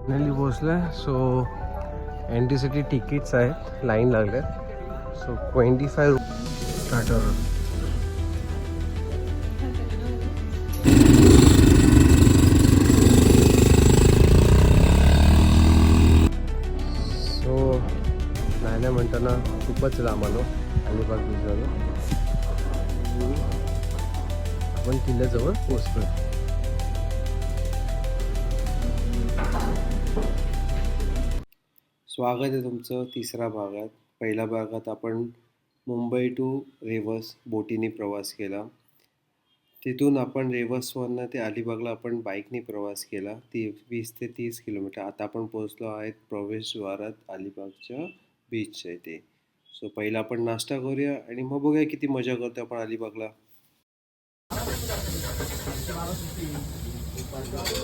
Finally पोहोचलोय. So एंट्रीसाठी tickets आहेत, line लागले. So 25 starter. So नाही म्हणताना खूपच लांब आलो अलिबाग बीचवर. आपण किल्ल्याजवळ पोहोचतोय. स्वागत आहे तुमचं तिसऱ्या भागात. पहिल्या भागात आपण मुंबई टू रेवस बोटीने प्रवास केला. तिथून आपण रेवसवरनं ते अलिबागला आपण बाईकने प्रवास केला, 20 ते 30 किलोमीटर. आता आपण पोहोचलो आहेत प्रवेशद्वारात अलिबागच्या बीचच्या इथे. सो पहिला आपण नाश्ता करूया आणि मग बघूया किती मजा करतो आपण अलिबागला.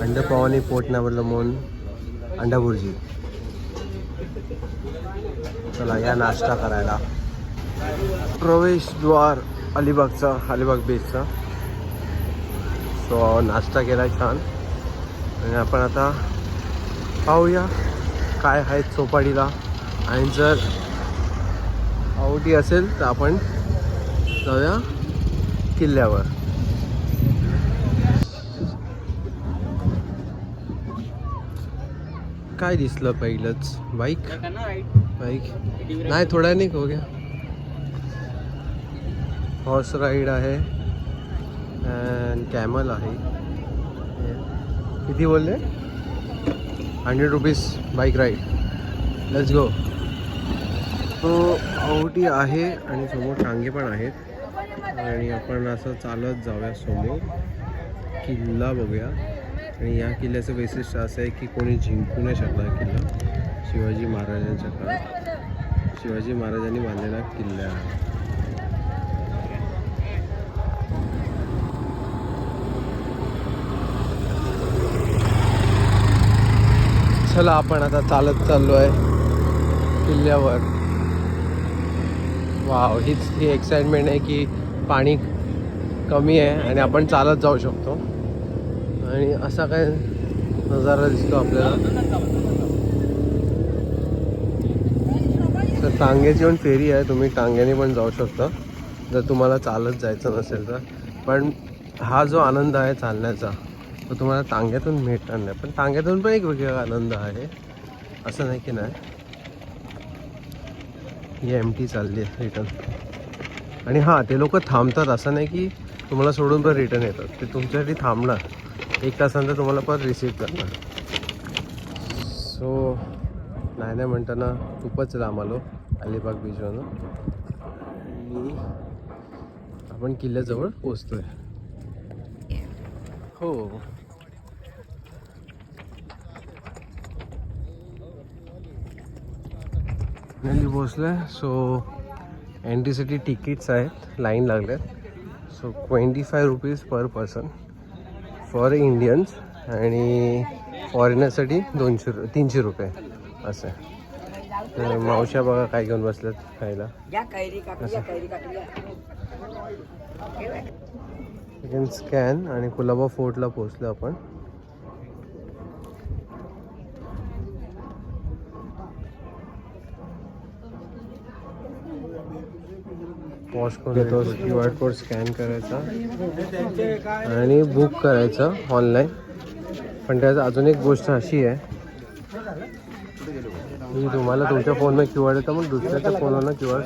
अंडा पाव आणि पोट नावरलं म्हणून अंडा भुर्जी. चला या नाश्ता करायला. प्रवेशद्वार अलिबागचा, अलिबाग बीचचा. सो नाश्ता केला छान आणि आपण आता पाहूया काय आहेत चौपाटीला. आणि जर आवडी असेल तर आपण जाऊया किल्ल्यावर. काय दिसलं पहिलंच? बाईक नाही, थोडा नाही हो गया. हॉर्स राईड आहे अँड कॅमल आहे. किती बोलले? 100 rupees bike ride. Let's go. तो आवटी आहे आणि समोर टांगे पण आहेत आणि आपण असं चालत जाऊया समोर. किल्ला बघूया. आणि या किल्ल्याचं वैशिष्ट्य असं आहे की कोणी जिंकू नाही शकला किल्ला. शिवाजी महाराजांच्या काळात शिवाजी महाराजांनी बांधलेला किल्ला आहे. चला आपण आता चालत चाललो आहे किल्ल्यावर. वाव, ही एक्साइटमेंट आहे की पाणी कमी आहे आणि आपण चालत जाऊ शकतो. आणि असा काय नजारा दिसतो आपल्याला. तर टांग्याची पण फेरी आहे, तुम्ही टांग्याने पण जाऊ शकता जर तुम्हाला चालत जायचं नसेल तर. पण हा जो आनंद आहे चालण्याचा तो तुम्हाला टांग्यातून भेटणार नाही. पण टांग्यातून पण एक वेगळा आनंद आहे, असं नाही की नाही. ही एमटी चालली आहे रिटर्न. आणि हां, ते लोक थांबतात, असं नाही की तुम्हाला सोडून पण रिटर्न येतात. ते तुमच्यासाठी थांबणार, 1 तासानंतर तुम्हाला परत रिसीव्ह करणार. सो नाही म्हणताना खूपच लांब आलो अलिबाग बीचवरनं. आपण किल्ल्याजवळ पोचतोय. हो, फायनली पोचलोय. सो एंट्रीसाठी तिकीट्स आहेत, लाईन लागल्यात. So 25 rupees per person for Indians आणि फॉरेनरसाठी 300 रुपये असं आहे. तर मावश्या बघा काय घेऊन बसल्यात खायला. स्कॅन आणि कुलाबा फोर्टला पोहोचलो आपण. पॉज करून घेतो. QR कोड स्कॅन करायचा आणि बुक करायचं ऑनलाईन. पण त्यात अजून एक गोष्ट अशी आहे की तुम्हाला तुमच्या फोनमध्ये QR येतं, मग दुसऱ्याच्या फोनवरनं QR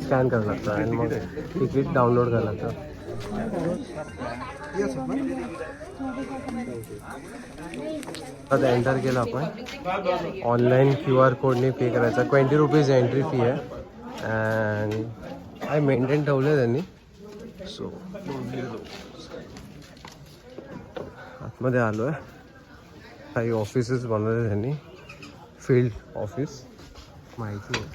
स्कॅन करायला लागतं आणि मग तिकीट डाउनलोड करायला लागतं. आता एंटर केलं आपण. ऑनलाईन QR कोडने पे करायचा. 20 रुपीज एंट्री फी आहे अँड काय मेंटेन ठेवलं त्यांनी. सो आतमध्ये आलो आहे. काही ऑफिसेस बनवले त्यांनी, फील्ड ऑफिस माहिती आहे.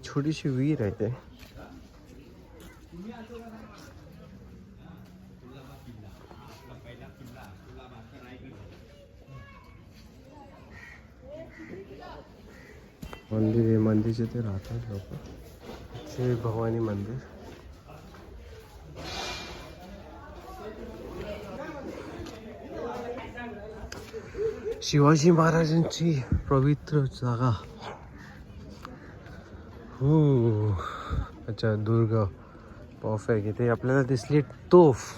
छोटीशी विहीर आहे ते. मंदिर आहे, मंदिरचे ते राहतात लोक. श्री भवानी मंदिर. शिवाजी महाराजांची पवित्र जागा. हो, अच्छा, दुर्ग. परफेक्ट. इथे आपल्याला दिसली तोफ.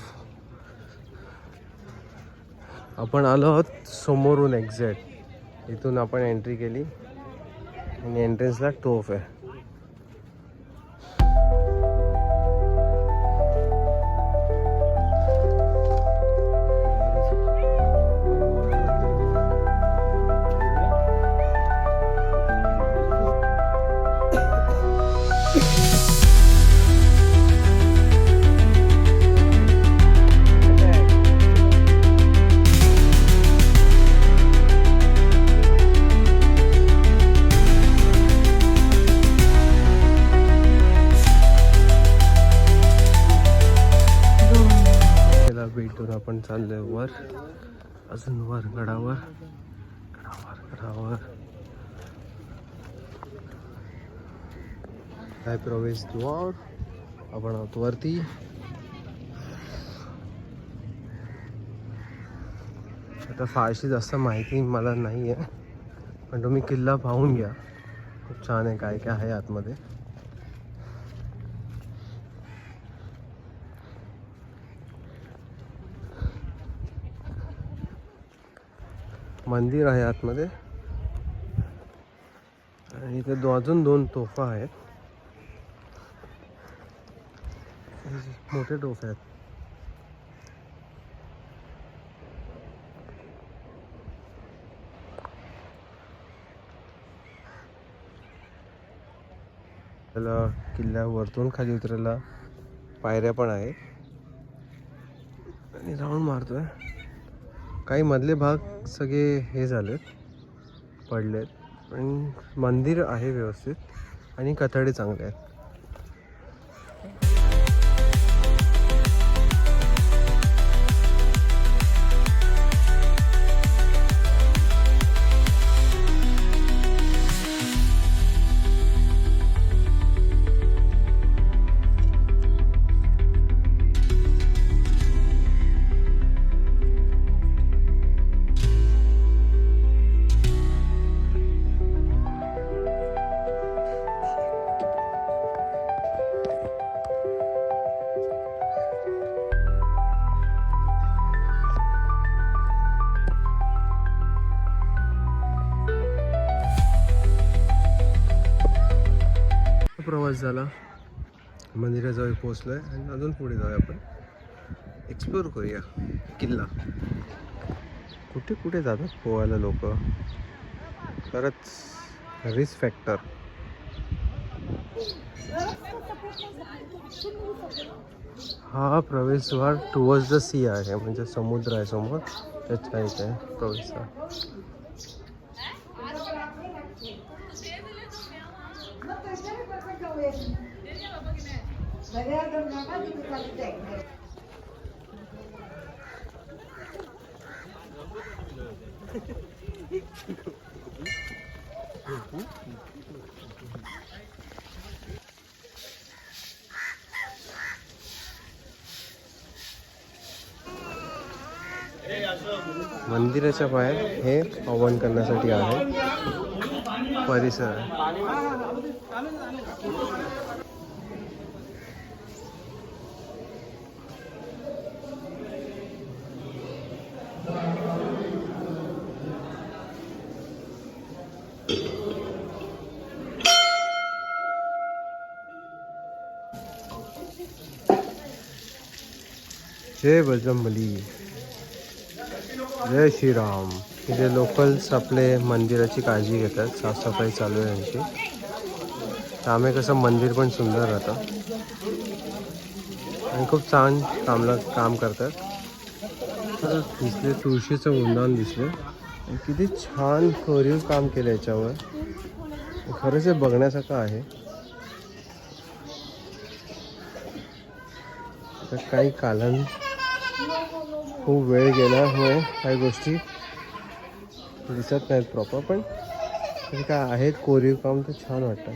आपण आलो आहोत समोरून एक्झॅक्ट. इथून आपण एंट्री केली आणि एंट्रन्सला तोफ आहे. भेटून आपण चाललोय वर, अजून वर गडावर. काय प्रवेशद्वार. आपण आहोत वरती. आता फारशी जास्त माहिती मला नाही आहे, पण तुम्ही किल्ला पाहून घ्या. खूप छान आहे. काय काय आहे आतमध्ये. मंदिर आहे आतमध्ये आणि इथे अजून 2 तोफा आहेत. मोठे तोफे आहेत. त्याला किल्ल्यावरतून खाली उतरायला पायऱ्या पण आहेत. आणि राऊंड मारतोय. काही मधले भाग सगळे हे झालेत, पडलेत, पण मंदिर आहे व्यवस्थित आणि कथडे चांगले आहेत. प्रवास झाला, मंदिराजवळ पोहोचलोय आणि अजून पुढे जाऊया. आपण एक्सप्लोर करूया किल्ला. कुठे कुठे जातात पोहायला लोक. खरंच रिस्क फॅक्टर. हा प्रवेशद्वार टुवर्ड्स द सी आहे, म्हणजे समुद्र आहे समोर, त्याच्या इथे प्रवेशद्वार. मंदिराच्या बाहेर हे हवन करण्यासाठी आहे परिसर आहे. जय बजरंगबली, जय श्रीराम. इथे लोकल्स आपले मंदिराची काळजी घेतात. साफसफाई चालू आहे यांची. त्यामुळे कसं मंदिर पण सुंदर राहतं आणि खूप छान काम करतात. तर दिसले तुळशीचं वृंदावन दिसले. किती छान कोरीव काम केलं याच्यावर. खरंच हे बघण्यासारखं आहे. तर काही कालन खूप वेळ गेल्यामुळे काही गोष्टी दिसत नाहीत प्रॉपर, पण तरी काय आहेत कोरीव काम तर छान वाटतं.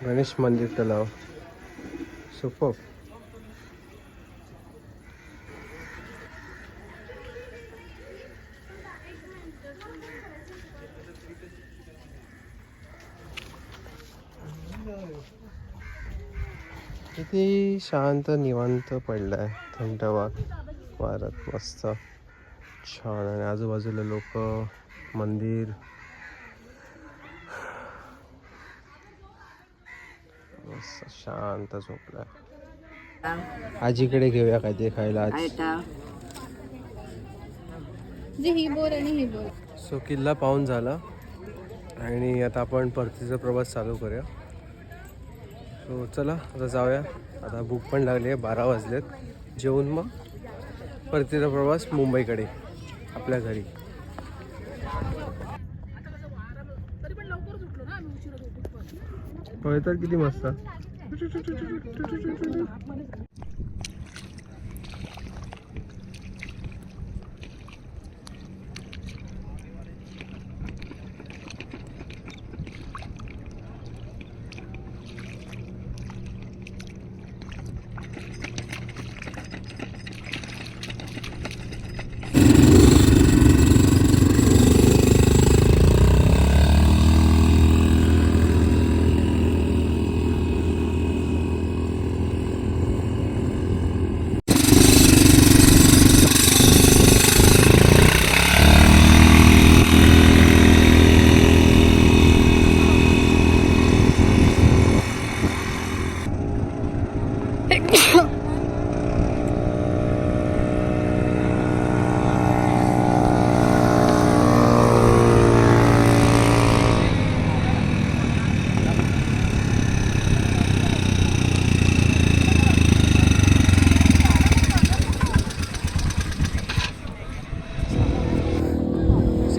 गणेश मंदिर तलाव सुपर. किती शांत निवांत पडलाय, थंडवा वारत मस्त छान. आणि आजूबाजूला लोक, मंदिर मस्त शांत झोपलाय. आजीकडे घेऊया काय ते खायला आज. सो किल्ला पाहून झाला आणि आता आपण परतीचा प्रवास चालू करूया. सो चला आता जाऊया. आता भूक पण लागली आहे, 12 वाजलेत. जेवून मग परतीचा प्रवास मुंबईकडे आपल्या घरी. होय तर किती मस्त.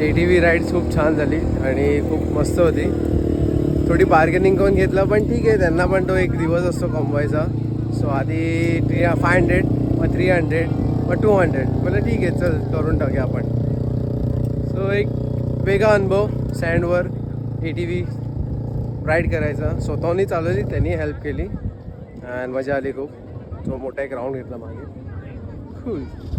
ATV राईड खूप छान झाली आणि खूप मस्त होती. थोडी बार्गेनिंग करून घेतलं पण ठीक आहे, त्यांना पण तो एक दिवस असतो कमवायचा. सो आधी 500 मग 300 मग 200 मला ठीक आहे चल करून टाकूया आपण. सो एक वेगळा अनुभव सँडवर ATV राईड करायचा. स्वतःहूनही चालवली, त्यांनी हेल्प केली आणि मजा आली खूप. तो मोठा एक राऊंड घेतला मागे. खूप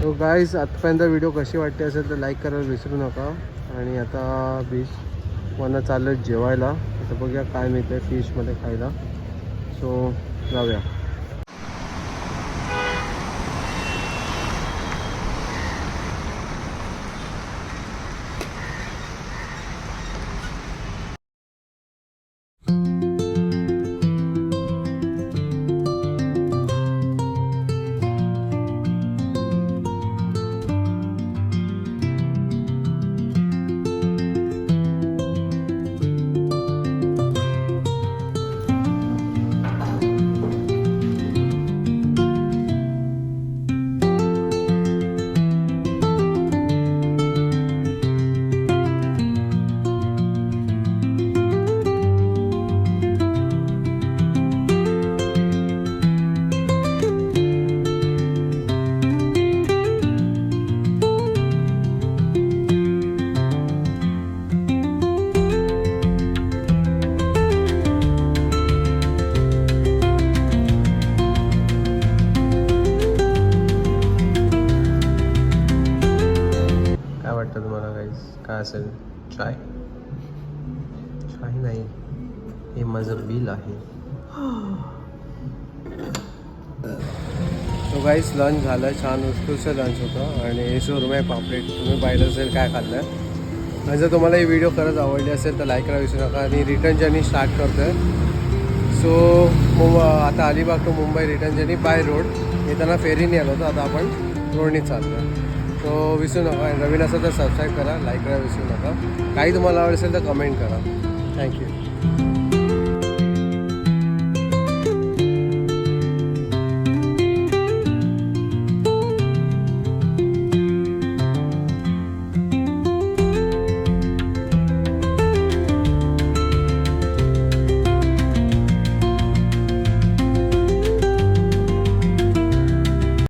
तो गाईज आतापर्यंत व्हिडिओ कशी वाटते असेल तर लाईक करायला विसरू नका. आणि आता बीच वरनं चाललं जेवायला. आता बघूया काय मिळतं फिशमध्ये खायला. सो जाऊया. काय असेल? चाय? चाय नाही, हे माझं बिल आहे. तो गाईस लंच झालं, छान उत्कृष्ट लंच होतं आणि सुरमई पापलेट तुम्ही पाहिलं असेल काय खाल्लं. आणि जर तुम्हाला ही व्हिडिओ खरंच आवडली असेल तर लाईक करायला विसरू नका. आणि रिटर्न जर्नी स्टार्ट करतो आहे. सो आता Alibag to Mumbai return journey by road. येताना फेरीने आलो होतो, आता आपण रोडने चाललो. सो विसरू नका, नवीन असेल तर सबस्क्राईब करा, लाईक करा विसरू नका. काही तुम्हाला आवडेल असेल तर कमेंट करा. थँक्यू.